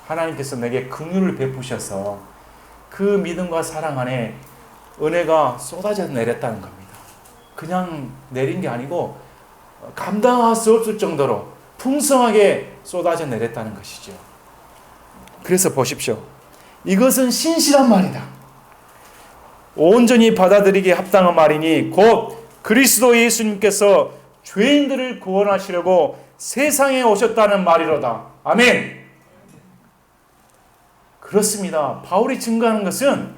하나님께서 내게 긍휼을 베푸셔서 그 믿음과 사랑 안에 은혜가 쏟아져 내렸다는 겁니다. 그냥 내린 게 아니고 감당할 수 없을 정도로 풍성하게 쏟아져 내렸다는 것이죠. 그래서 보십시오. 이것은 신실한 말이다. 온전히 받아들이기에 합당한 말이니 곧 그리스도 예수님께서 죄인들을 구원하시려고 세상에 오셨다는 말이로다. 아멘. 그렇습니다. 바울이 증거하는 것은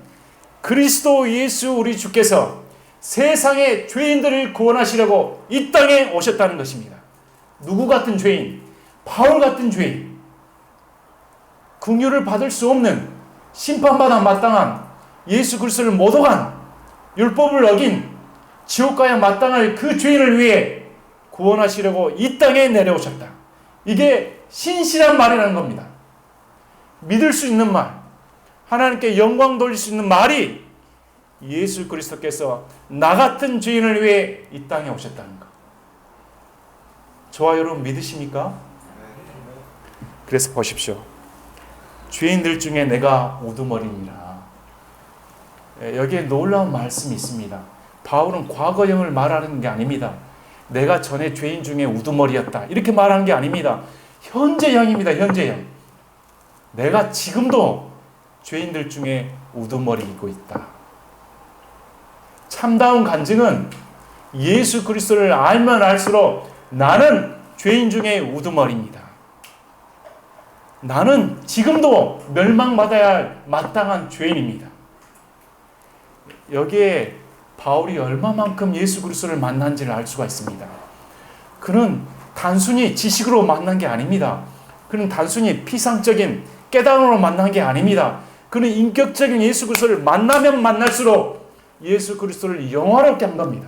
그리스도 예수 우리 주께서 세상의 죄인들을 구원하시려고 이 땅에 오셨다는 것입니다. 누구 같은 죄인? 바울 같은 죄인. 긍휼을 받을 수 없는, 심판받아 마땅한, 예수 그리스도를 모독한, 율법을 어긴, 지옥 가야 마땅할 그 죄인을 위해 구원하시려고 이 땅에 내려오셨다. 이게 신실한 말이라는 겁니다. 믿을 수 있는 말, 하나님께 영광 돌릴 수 있는 말이 예수 그리스도께서 나 같은 죄인을 위해 이 땅에 오셨다는 것. 저와 여러분 믿으십니까? 그래서 보십시오. 죄인들 중에 내가 우두머리니라. 여기에 놀라운 말씀이 있습니다. 바울은 과거형을 말하는 게 아닙니다. 내가 전에 죄인 중에 우두머리였다, 이렇게 말하는 게 아닙니다. 현재형입니다. 현재형. 내가 지금도 죄인들 중에 우두머리이고 있다. 참다운 간증은 예수 그리스도를 알면 알수록 나는 죄인 중에 우두머리입니다. 나는 지금도 멸망받아야 할 마땅한 죄인입니다. 여기에 바울이 얼마만큼 예수 그리스도를 만난지를 알 수가 있습니다. 그는 단순히 지식으로 만난 게 아닙니다. 그는 단순히 피상적인 깨달음으로 만난 게 아닙니다. 그는 인격적인 예수 그리스도를 만나면 만날수록 예수 그리스도를 영화롭게 한 겁니다.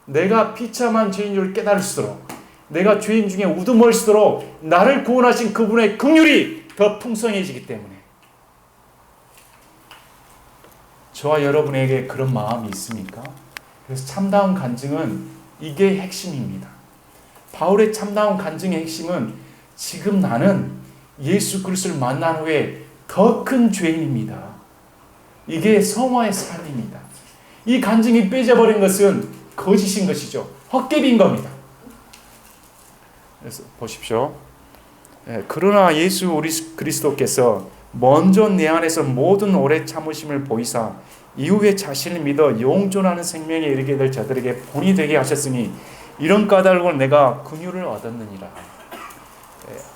내가 비참한 죄인 줄 깨달을수록, 내가 죄인 중에 우두머리수록 나를 구원하신 그분의 긍휼이 더 풍성해지기 때문에. 저와 여러분에게 그런 마음이 있습니까? 그래서 참다운 간증은 이게 핵심입니다. 바울의 참다운 간증의 핵심은 지금 나는 예수 그리스도를 만난 후에 더 큰 죄인입니다. 이게 성화의 삶입니다. 이 간증이 빼져버린 것은 거짓인 것이죠. 헛개비인 겁니다. 그래서 보십시오. 그러나 예수 우리 그리스도께서 먼저 내 안에서 모든 오래 참으심을 보이사 이후에 자신을 믿어 영존하는 생명에 이르게 될 자들에게 본이 되게 하셨으니 이런 까닭으로 내가 긍휼을 얻었느니라.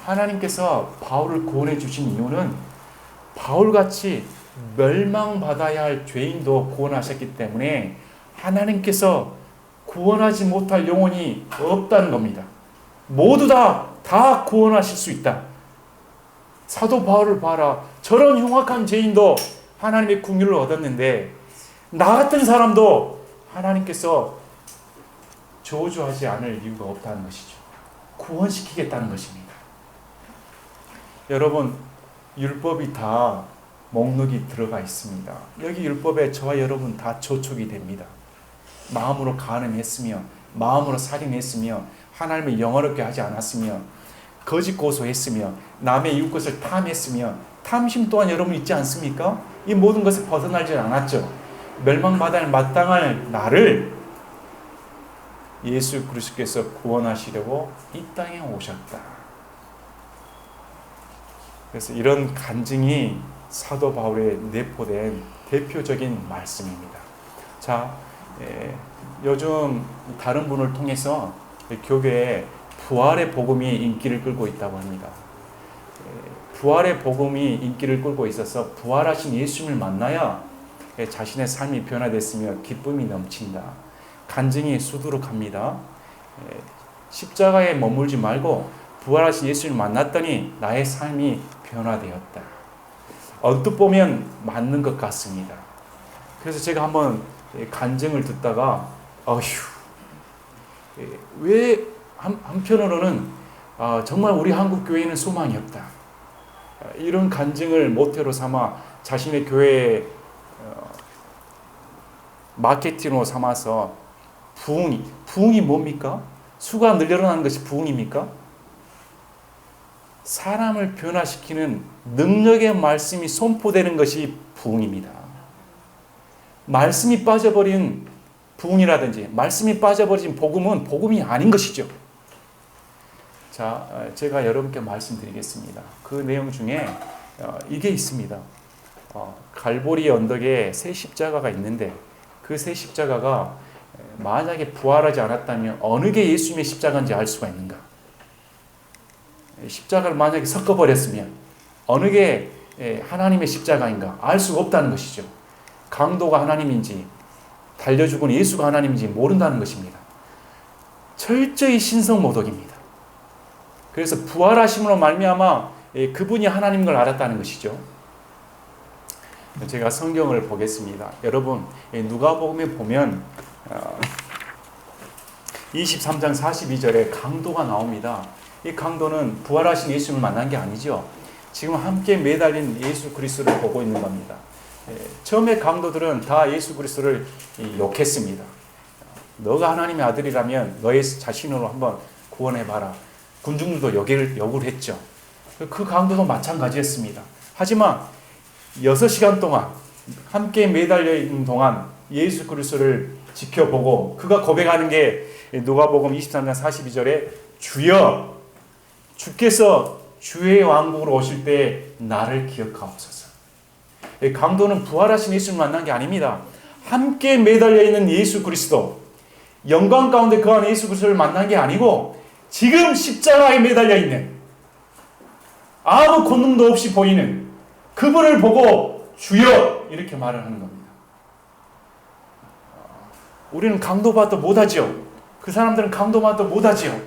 하나님께서 바울을 구원해 주신 이유는 바울같이 멸망받아야 할 죄인도 구원하셨기 때문에 하나님께서 구원하지 못할 영혼이 없다는 겁니다. 모두 다 구원하실 수 있다. 사도 바울을 봐라. 저런 흉악한 죄인도 하나님의 긍휼을 얻었는데 나 같은 사람도 하나님께서 저주하지 않을 이유가 없다는 것이죠. 구원시키겠다는 것입니다. 여러분, 율법이 다 목록이 들어가 있습니다. 여기 율법에 저와 여러분 다 저촉이 됩니다. 마음으로 간음했으며, 마음으로 살인했으며, 하나님을 영화롭게 하지 않았으며, 거짓 고소했으며, 남의 이웃 것을 탐했으며, 탐심 또한 여러분 있지 않습니까? 이 모든 것을 벗어나지 않았죠. 멸망받아야 마땅할 나를 예수 그리스도께서 구원하시려고 이 땅에 오셨다. 그래서 이런 간증이 사도 바울에 내포된 대표적인 말씀입니다. 자, 요즘 다른 분을 통해서 교회에 부활의 복음이 인기를 끌고 있다고 합니다. 부활의 복음이 인기를 끌고 있어서 부활하신 예수님을 만나야 자신의 삶이 변화됐으며 기쁨이 넘친다. 간증이 수두룩합니다. 십자가에 머물지 말고 부활하신 예수님을 만났더니 나의 삶이 변화되었다. 언뜻 보면 맞는 것 같습니다. 그래서 제가 한번 간증을 듣다가 왜 한편으로는 정말 우리 한국 교회에는 소망이 없다. 이런 간증을 모태로 삼아 자신의 교회에 마케팅으로 삼아서 부흥이 뭡니까? 수가 늘어나는 것이 부흥입니까? 사람을 변화시키는 능력의 말씀이 선포되는 것이 부흥입니다. 말씀이 빠져버린 부흥이라든지 말씀이 빠져버린 복음은 복음이 아닌 것이죠. 자, 제가 여러분께 말씀드리겠습니다. 그 내용 중에 이게 있습니다. 갈보리 언덕에 새 십자가가 있는데 그 새 십자가가 만약에 부활하지 않았다면 어느 게 예수님의 십자가인지 알 수가 있는가? 십자가를 만약에 섞어버렸으면 어느 게 하나님의 십자가인가 알 수가 없다는 것이죠. 강도가 하나님인지 달려 죽은 예수가 하나님인지 모른다는 것입니다. 철저히 신성모독입니다. 그래서 부활하심으로 말미암아 그분이 하나님인 걸 알았다는 것이죠. 제가 성경을 보겠습니다. 여러분, 누가복음에 보면 23장 42절에 강도가 나옵니다. 이 강도는 부활하신 예수님을 만난 게 아니죠. 지금 함께 매달린 예수 그리스도를 보고 있는 겁니다. 처음에 강도들은 다 예수 그리스도를 욕했습니다. 너가 하나님의 아들이라면 너의 자신으로 한번 구원해봐라. 군중들도 욕을 했죠. 그 강도도 마찬가지였습니다. 하지만 6시간 동안 함께 매달려 있는 동안 예수 그리스도를 지켜보고 그가 고백하는 게 누가복음 23장 42절에 주여 주께서 주의 왕국으로 오실 때 나를 기억하옵소서. 강도는 부활하신 예수를 만난 게 아닙니다. 함께 매달려 있는 예수 그리스도, 영광 가운데 거한 예수 그리스도를 만난 게 아니고 지금 십자가에 매달려 있는 아무 권능도 없이 보이는 그분을 보고 주여 이렇게 말을 하는 겁니다. 우리는 강도봐도 못하죠. 그 사람들은 강도봐도 못하죠.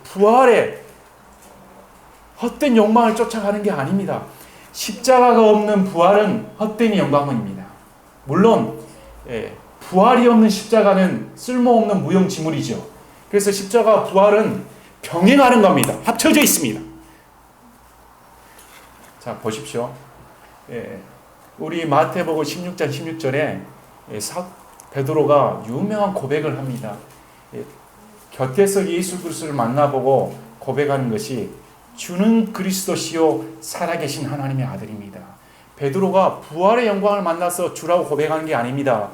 부활에 헛된 욕망을 쫓아가는 게 아닙니다. 십자가가 없는 부활은 헛된 영광입니다. 물론 부활이 없는 십자가는 쓸모없는 무용지물이죠. 그래서 십자가 부활은 병행하는 겁니다. 합쳐져 있습니다. 자, 보십시오. 우리 마태복음 16장 16절에 베드로가 유명한 고백을 합니다. 곁에서 예수 그리스도를 만나보고 고백하는 것이 주는 그리스도시요 살아계신 하나님의 아들입니다. 베드로가 부활의 영광을 만나서 주라고 고백하는 게 아닙니다.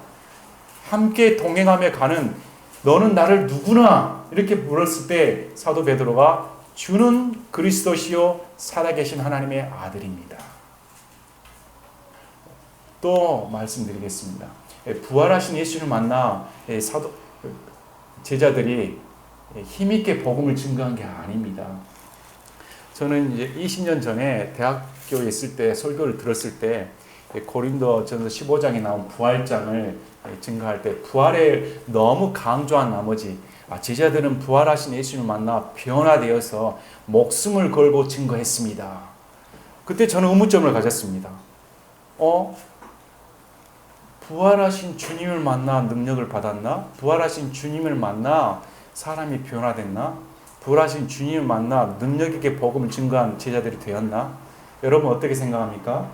함께 동행하며 가는 너는 나를 누구나 이렇게 물었을 때 사도 베드로가 주는 그리스도시요 살아계신 하나님의 아들입니다. 또 말씀드리겠습니다. 부활하신 예수를 만나 제자들이 힘있게 복음을 증거한 게 아닙니다. 저는 이제 20년 전에 대학교에 있을 때 설교를 들었을 때 고린도전서 15장에 나온 부활장을 증거할 때 부활에 너무 강조한 나머지 제자들은 부활하신 예수님을 만나 변화되어서 목숨을 걸고 증거했습니다. 그때 저는 의문점을 가졌습니다. 부활하신 주님을 만나 능력을 받았나? 부활하신 주님을 만나 사람이 변화됐나? 부활하신 주님을 만나 능력 있게 복음을 증거한 제자들이 되었나? 여러분 어떻게 생각합니까?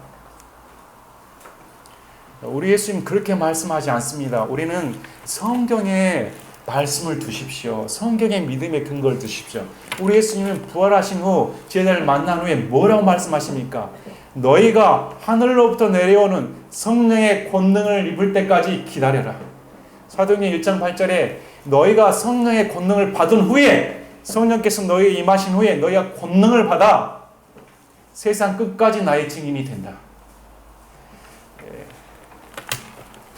우리 예수님 그렇게 말씀하지 않습니다. 우리는 성경에 말씀을 두십시오. 성경의 믿음의 근거를 두십시오. 우리 예수님은 부활하신 후 제자를 만난 후에 뭐라고 말씀하십니까? 너희가 하늘로부터 내려오는 성령의 권능을 입을 때까지 기다려라. 사도행전 1장 8절에 너희가 성령의 권능을 받은 후에, 성령께서 너희에 임하신 후에 너희가 권능을 받아 세상 끝까지 나의 증인이 된다.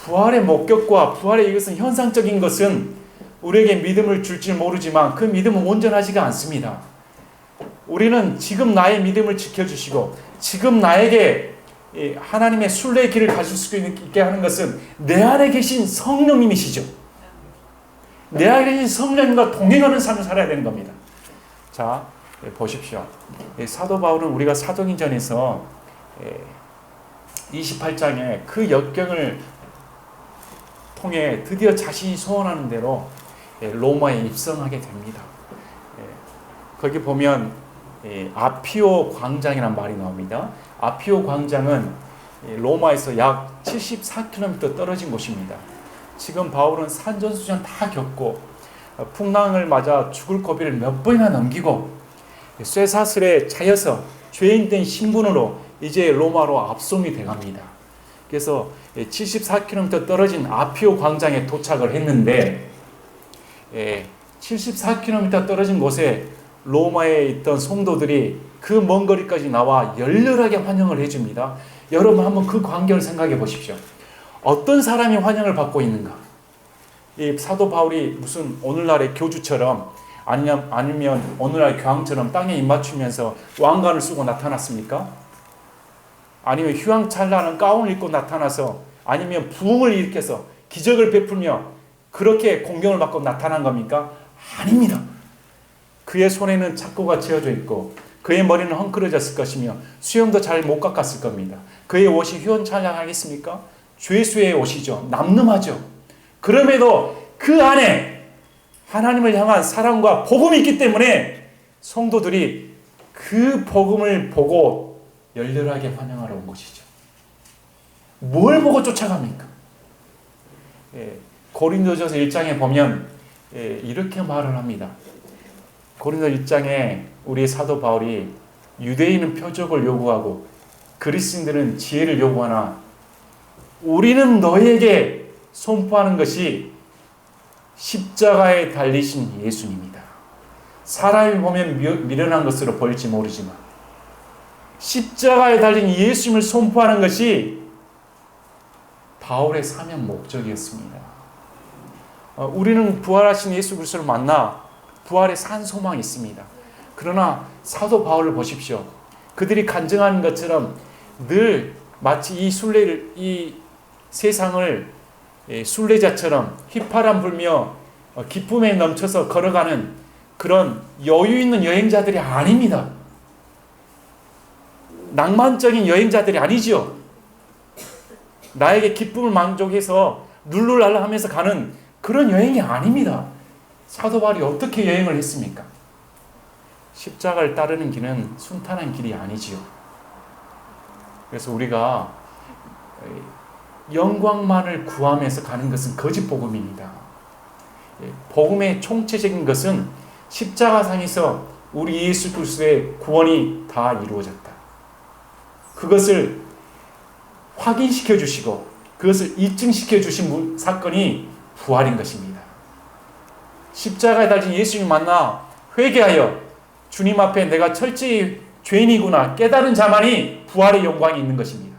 부활의 목격과 부활의 이것은 현상적인 것은 우리에게 믿음을 줄지 모르지만 그 믿음은 온전하지가 않습니다. 우리는 지금 나의 믿음을 지켜주시고 지금 나에게 하나님의 순례의 길을 가질 수 있게 하는 것은 내 안에 계신 성령님이시죠. 내 안에 계신 성령님과 동행하는 삶을 살아야 되는 겁니다. 자, 보십시오. 사도 바울은 우리가 사도행전에서 28장에 그 역경을 통해 드디어 자신이 소원하는 대로 로마에 입성하게 됩니다. 거기 보면 아피오 광장이라는 말이 나옵니다. 아피오 광장은 로마에서 약 74km 떨어진 곳입니다. 지금 바울은 산전수전 다 겪고 풍랑을 맞아 죽을 고비를 몇 번이나 넘기고 쇠사슬에 차여서 죄인된 신분으로 이제 로마로 압송이 돼갑니다. 그래서 74km 떨어진 아피오 광장에 도착을 했는데 74km 떨어진 곳에 로마에 있던 성도들이 그 먼 거리까지 나와 열렬하게 환영을 해줍니다. 여러분 한번 그 광경을 생각해 보십시오. 어떤 사람이 환영을 받고 있는가? 이 사도 바울이 무슨 오늘날의 교주처럼 아니면 오늘날 교황처럼 땅에 입맞추면서 왕관을 쓰고 나타났습니까? 아니면 휘황찬란한 가운을 입고 나타나서 아니면 부흥을 일으켜서 기적을 베풀며 그렇게 공경을 받고 나타난 겁니까? 아닙니다. 그의 손에는 착고가 채워져 있고 그의 머리는 헝클어졌을 것이며 수염도 잘 못 깎았을 겁니다. 그의 옷이 휘황찬란하겠습니까? 죄수의 옷이죠. 남름하죠. 그럼에도 그 안에 하나님을 향한 사랑과 복음이 있기 때문에 성도들이 그 복음을 보고 열렬하게 환영하러 온 것이죠. 뭘 보고 쫓아갑니까? 고린도전서 1장에 보면 이렇게 말을 합니다. 고린도 1장에 우리 사도 바울이 유대인은 표적을 요구하고 그리스인들은 지혜를 요구하나 우리는 너희에게 선포하는 것이 십자가에 달리신 예수님이다. 사람이 보면 미련한 것으로 보일지 모르지만 십자가에 달린 예수님을 선포하는 것이 바울의 사명 목적이었습니다. 우리는 부활하신 예수 그리스도를 만나 부활의 산 소망이 있습니다. 그러나 사도 바울을 보십시오. 그들이 간증하는 것처럼 늘 마치 이 세상을 순례자처럼 휘파람 불며 기쁨에 넘쳐서 걸어가는 그런 여유 있는 여행자들이 아닙니다. 낭만적인 여행자들이 아니죠. 나에게 기쁨을 만족해서 룰루랄라 하면서 가는 그런 여행이 아닙니다. 사도 바울이 어떻게 여행을 했습니까? 십자가를 따르는 길은 순탄한 길이 아니지요. 그래서 우리가 영광만을 구하면서 가는 것은 거짓 복음입니다. 복음의 총체적인 것은 십자가상에서 우리 예수 그리스도의 구원이 다 이루어졌다. 그것을 확인시켜 주시고 그것을 입증시켜 주신 사건이 부활인 것입니다. 십자가에 달린 예수님 만나 회개하여 주님 앞에 내가 철저히 죄인이구나 깨달은 자만이 부활의 영광이 있는 것입니다.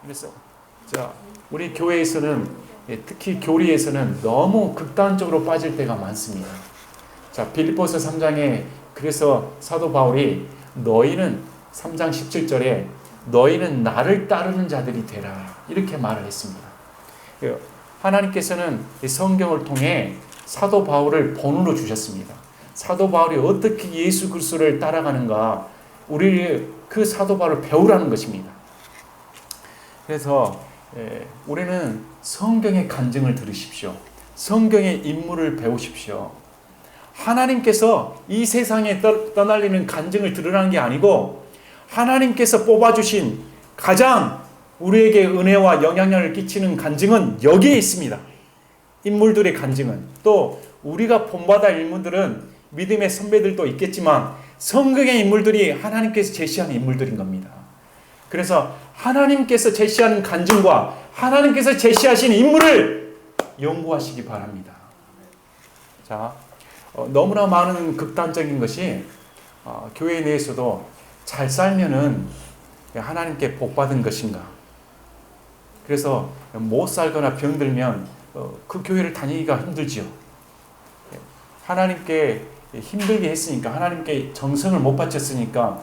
그래서 우리 교회에서는 특히 교리에서는 너무 극단적으로 빠질 때가 많습니다. 빌립보서 3장에 그래서 사도 바울이 너희는 3장 17절에 너희는 나를 따르는 자들이 되라 이렇게 말을 했습니다. 하나님께서는 성경을 통해 사도 바울을 본으로 주셨습니다. 사도 바울이 어떻게 예수 그리스도를 따라가는가 우리 그 사도 바울을 배우라는 것입니다. 그래서 우리는 성경의 간증을 들으십시오. 성경의 인물을 배우십시오. 하나님께서 이 세상에 떠날리는 간증을 들으라는 게 아니고 하나님께서 뽑아주신 가장 우리에게 은혜와 영향력을 끼치는 간증은 여기에 있습니다. 인물들의 간증은. 또 우리가 본받을 인물들은 믿음의 선배들도 있겠지만 성경의 인물들이 하나님께서 제시한 인물들인 겁니다. 그래서 하나님께서 제시하는 간증과 하나님께서 제시하신 인물을 연구하시기 바랍니다. 자, 너무나 많은 극단적인 것이 교회 내에서도 잘 살면은 하나님께 복받은 것인가. 그래서 못 살거나 병들면 그 교회를 다니기가 힘들지요. 하나님께 힘들게 했으니까, 하나님께 정성을 못 바쳤으니까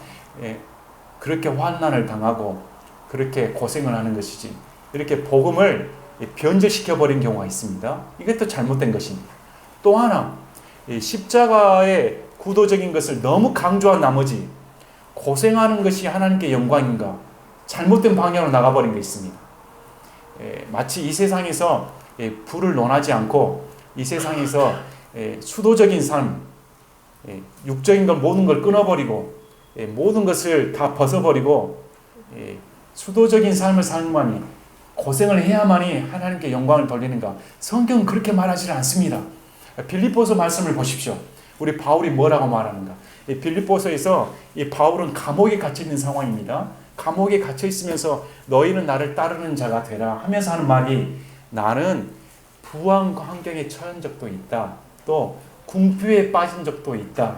그렇게 환난을 당하고 그렇게 고생을 하는 것이지, 이렇게 복음을 변절시켜버린 경우가 있습니다. 이것도 잘못된 것입니다. 또 하나, 십자가의 구도적인 것을 너무 강조한 나머지 고생하는 것이 하나님께 영광인가, 잘못된 방향으로 나가버린 게 있습니다. 마치 이 세상에서 부를 논하지 않고 이 세상에서 수도적인 삶, 육적인 것 모든 걸 끊어버리고 모든 것을 다 벗어버리고 수도적인 삶을 살만이, 고생을 해야만이 하나님께 영광을 돌리는가. 성경은 그렇게 말하지 않습니다. 빌립보서 말씀을 보십시오. 우리 바울이 뭐라고 말하는가. 빌립보서에서 이 바울은 감옥에 갇혀 있는 상황입니다. 감옥에 갇혀 있으면서 너희는 나를 따르는 자가 되라 하면서 하는 말이, 나는 부한 환경에 처한 적도 있다. 또 궁핍에 빠진 적도 있다.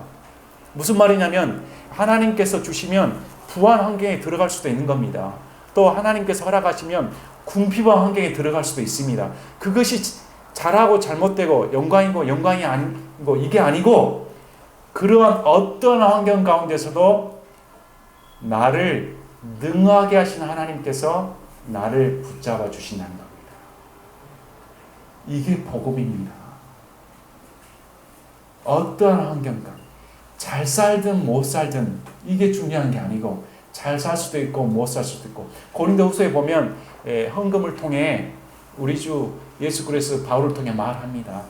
무슨 말이냐면 하나님께서 주시면 부한 환경에 들어갈 수도 있는 겁니다. 또 하나님께서 허락하시면 궁핍한 환경에 들어갈 수도 있습니다. 그것이 잘하고 잘못되고 영광이고 영광이 아니고 이게 아니고, 그러한 어떤 환경 가운데서도 나를 능하게 하신 하나님께서 나를 붙잡아 주신다는 겁니다. 이게 복음입니다. 어떠한 환경과 잘 살든 못 살든 이게 중요한 게 아니고, 잘 살 수도 있고 못 살 수도 있고. 고린도후서에 보면 헌금을 통해 우리 주 예수 그리스도 바울을 통해 말합니다.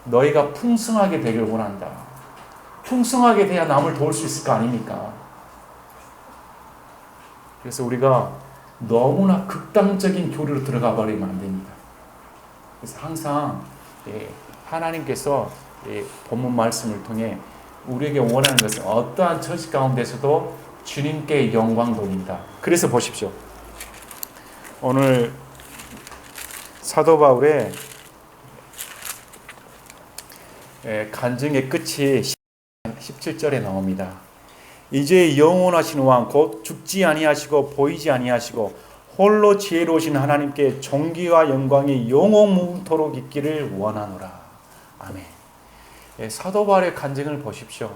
너희가 풍성하게 되길 원한다. 풍성하게 돼야 남을 도울 수 있을 거 아닙니까? 그래서 우리가 너무나 극단적인 교리로 들어가 버리면 안 됩니다. 그래서 항상 하나님께서 본문 말씀을 통해 우리에게 원하는 것은 어떠한 처지 가운데서도 주님께 영광 돌린다. 그래서 보십시오. 오늘 사도 바울의 간증의 끝이 17절에 나옵니다. 이제 영원하신 왕 곧 죽지 아니하시고 보이지 아니하시고 홀로 지혜로우신 하나님께 존귀와 영광이 영원무토록 있기를 원하노라. 아멘. 사도 바울의 간증을 보십시오.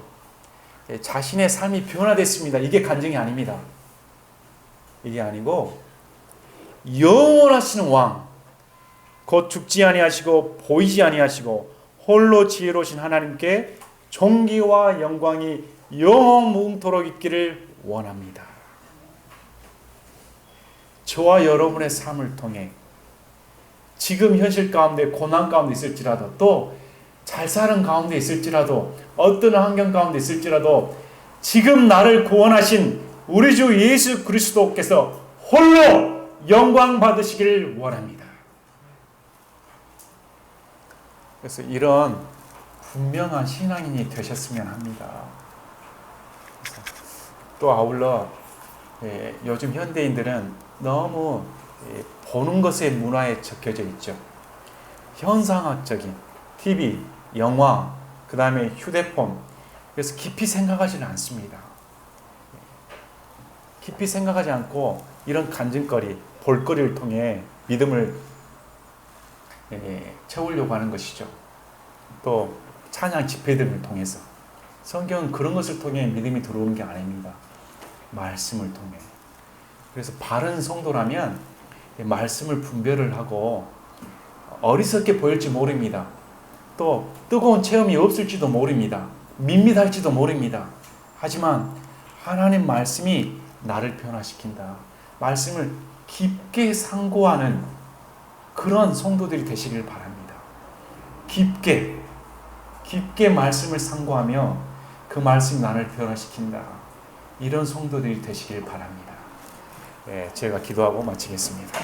자신의 삶이 변화됐습니다. 이게 간증이 아닙니다. 이게 아니고, 영원하신 왕 곧 죽지 아니하시고 보이지 아니하시고 홀로 지혜로우신 하나님께 존귀와 영광이 영원무토록 있기를 원합니다. 저와 여러분의 삶을 통해 지금 현실 가운데 고난 가운데 있을지라도, 또 잘 사는 가운데 있을지라도, 어떤 환경 가운데 있을지라도 지금 나를 구원하신 우리 주 예수 그리스도께서 홀로 영광 받으시기를 원합니다. 그래서 이런 분명한 신앙인이 되셨으면 합니다. 또 아울러 요즘 현대인들은 너무 보는 것의 문화에 적혀져 있죠. 현상학적인 TV, 영화, 그 다음에 휴대폰. 그래서 깊이 생각하지는 않습니다. 깊이 생각하지 않고 이런 간증거리, 볼거리를 통해 믿음을 채우려고 하는 것이죠. 또 찬양 집회들을 통해서. 성경은 그런 것을 통해 믿음이 들어오는 게 아닙니다. 말씀을 통해. 그래서 바른 성도라면 말씀을 분별을 하고, 어리석게 보일지 모릅니다. 또 뜨거운 체험이 없을지도 모릅니다. 밋밋할지도 모릅니다. 하지만 하나님 말씀이 나를 변화시킨다. 말씀을 깊게 상고하는 그런 성도들이 되시길 바랍니다. 깊게 깊게 말씀을 상고하며 그 말씀이 나를 변화시킨다. 이런 성도들이 되시길 바랍니다. 제가 기도하고 마치겠습니다.